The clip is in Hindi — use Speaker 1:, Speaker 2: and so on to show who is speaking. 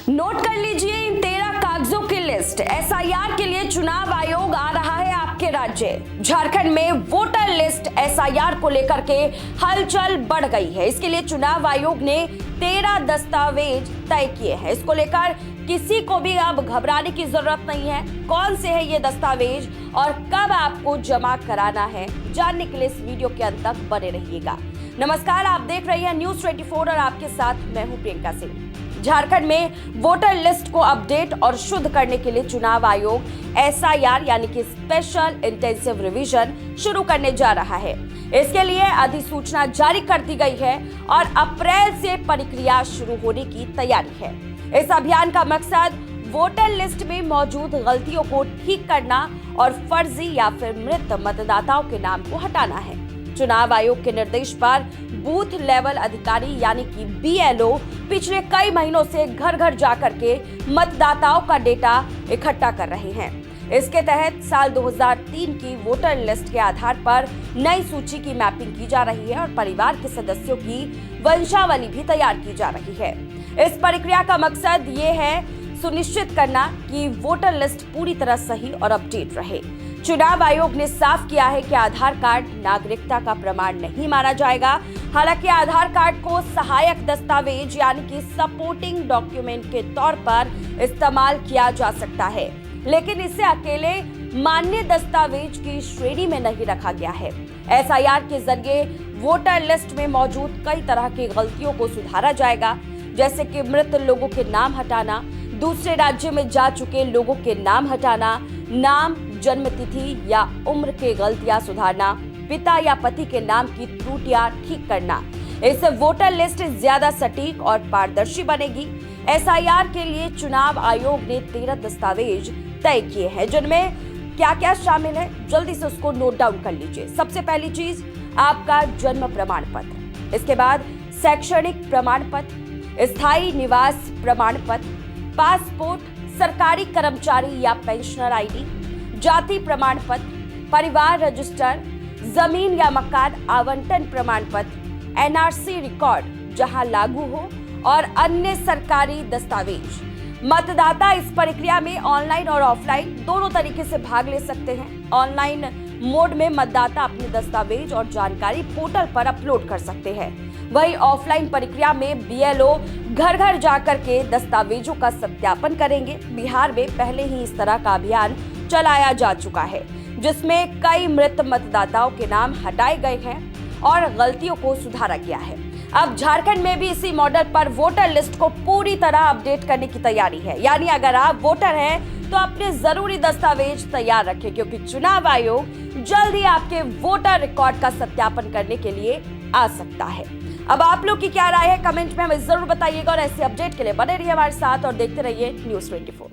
Speaker 1: नोट कर लीजिए इन 13 कागजों की लिस्ट। एसआईआर के लिए चुनाव आयोग आ रहा है आपके राज्य। झारखंड में वोटर लिस्ट एसआईआर को लेकर के हलचल बढ़ गई है। इसके लिए चुनाव आयोग ने 13 दस्तावेज तय किए हैं। इसको लेकर किसी को भी अब घबराने की जरूरत नहीं है। कौन से है ये दस्तावेज और कब आपको जमा कराना है, जानने के लिए इस वीडियो के अंत तक बने रहिएगा। नमस्कार, आप देख रहे हैं न्यूज 24 और आपके साथ मैं हूं प्रियंका सिंह। झारखंड में वोटर लिस्ट को अपडेट और शुद्ध करने के लिए चुनाव आयोग एसआईआर यानी कि स्पेशल इंटेंसिव रिवीजन शुरू करने जा रहा है। इसके लिए अधिसूचना जारी कर दी गई है और अप्रैल से प्रक्रिया शुरू होने की तैयारी है। इस अभियान का मकसद वोटर लिस्ट में मौजूद गलतियों को ठीक करना और फर्जी या फिर मृत मतदाताओं के नाम को हटाना है। चुनाव आयोग के निर्देश पर बूथ लेवल अधिकारी यानी कि बीएलओ पिछले कई महीनों से घर घर जाकर के मतदाताओं का डेटा इकट्ठा कर रहे हैं। इसके तहत साल 2003 की वोटर लिस्ट के आधार पर नई सूची की मैपिंग की जा रही है और परिवार के सदस्यों की वंशावली भी तैयार की जा रही है। इस प्रक्रिया का मकसद ये है सुनिश्चित करना कि वोटर लिस्ट पूरी तरह सही और अपडेट रहे। चुनाव आयोग ने साफ किया है कि आधार कार्ड नागरिकता का प्रमाण नहीं माना जाएगा। हालांकि आधार कार्ड को सहायक दस्तावेज यानी कि सपोर्टिंग डॉक्यूमेंट के तौर पर इस्तेमाल किया जा सकता है, लेकिन इसे अकेले मान्य दस्तावेज की श्रेणी में नहीं रखा गया है। एसआईआर के जरिए वोटर लिस्ट में मौजूद कई तरह की गलतियों को सुधारा जाएगा, जैसे कि मृत लोगों के नाम हटाना, दूसरे राज्य में जा चुके लोगों के नाम हटाना, नाम, जन्म तिथि या उम्र के गलतियां सुधारना, पिता या पति के नाम की त्रुटियां ठीक करना। इससे वोटर लिस्ट ज्यादा सटीक और पारदर्शी बनेगी। एसआईआर के लिए चुनाव आयोग ने 13 दस्तावेज तय किए हैं, जिनमें क्या क्या शामिल है जल्दी से उसको नोट डाउन कर लीजिए। सबसे पहली चीज आपका जन्म प्रमाण पत्र, इसके बाद शैक्षणिक प्रमाण पत्र, स्थायी निवास प्रमाण पत्र, पासपोर्ट, सरकारी कर्मचारी या पेंशनर आईडी, जाति प्रमाण पत्र, परिवार रजिस्टर, जमीन या मकान आवंटन प्रमाण पत्र, एनआरसी रिकॉर्ड जहां लागू हो और अन्य सरकारी दस्तावेज। मतदाता इस प्रक्रिया में ऑनलाइन और ऑफलाइन दोनों तरीके से भाग ले सकते हैं। ऑनलाइन मोड में मतदाता अपने दस्तावेज और जानकारी पोर्टल पर अपलोड कर सकते हैं। वहीं ऑफलाइन प्रक्रिया में बीएलओ घर घर जाकर के दस्तावेजों का सत्यापन करेंगे। बिहार में पहले ही इस तरह का अभियान चलाया जा चुका है, जिसमें कई मृत मतदाताओं के नाम हटाए गए हैं और गलतियों को सुधारा गया है। अब झारखंड में भी इसी मॉडल पर वोटर लिस्ट को पूरी तरह अपडेट करने की तैयारी है। यानी अगर आप वोटर हैं तो अपने जरूरी दस्तावेज तैयार रखें, क्योंकि चुनाव आयोग जल्द ही आपके वोटर रिकॉर्ड का सत्यापन करने के लिए आ सकता है। अब आप लोग की क्या राय है, कमेंट में हमें जरूर बताइएगा और ऐसे अपडेट के लिए बने रहिए हमारे साथ और देखते रहिए न्यूज 24।